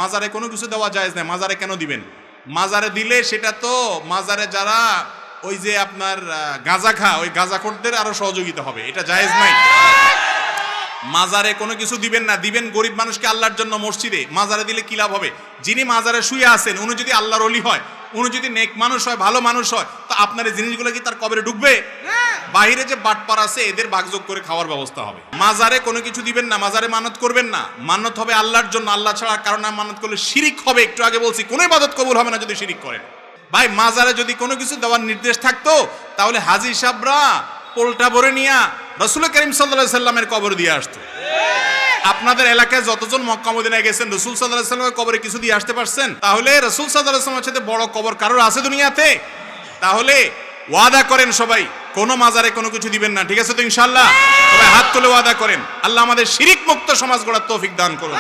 মাজারে কোনো কিছু দেওয়া জায়েজ নাই। মাজারে কেন দিবেন? মাজারে দিলে সেটা তো মাজারে যারা ওই যে আপনার গাঁজা খা, ওই গাঁজাখোরদের আরো সহযোগিতা হবে, এটা জায়েজ নাই। মাজারে কোনো কিছু দিবেন না, দিবেন গরিব মানুষকে আল্লাহর জন্য মসজিদে। মাজারে দিলে কি লাভ হবে? যিনি মাজারে শুয়ে আছেন উনি যদি আল্লাহর ওলি হয়, উনি যদি নেক মানুষ হয়, ভালো মানুষ হয়, তো আপনার এই জিনিসগুলো কি তার কবরে ঢুকবে? বাহিরে যে বাটপার আছে এদের ভাগযোগ করে খাওয়ার ব্যবস্থা হবে। মাজারে কোনো কিছু দিবেন না, মাজারে মানত করবেন না। মানত হবে আল্লাহর জন্য, আল্লাহ ছাড়া কারণ মানত করলে শিরিক হবে। একটু আগে বলছি কোনো ইবাদত কবুল হবে না যদি শিরিক করেন। ভাই মাজারে যদি কোনো কিছু দেওয়ার নির্দেশ থাকতো তাহলে হাজী সাহেবরা পোলটা ভরে নিয়া রাসূল করিম সাল্লাল্লাহু আলাইহি সাল্লামের কবর দিয়ে আসতো। আপনাদের এলাকায় যতজন মক্কা মদিনায় গেছেন রাসূল সাল্লাল্লাহু আলাইহি সাল্লামের কবরে কিছু দিয়ে আসতে পারছেন? তাহলে রাসূল সাল্লাল্লাহু আলাইহি সাল্লামের সাথে বড় কবর কারোর আছে দুনিয়াতে? তাহলে ওয়াদা করেন সবাই কোন মাজারে কোনো কিছু দিবেন না, ঠিক আছে তো ইনশাআল্লাহ? সবাই হাত তুলে ওয়াদা করেন। আল্লাহ আমাদের শিরিক মুক্ত সমাজ গড়ার তৌফিক দান করুন।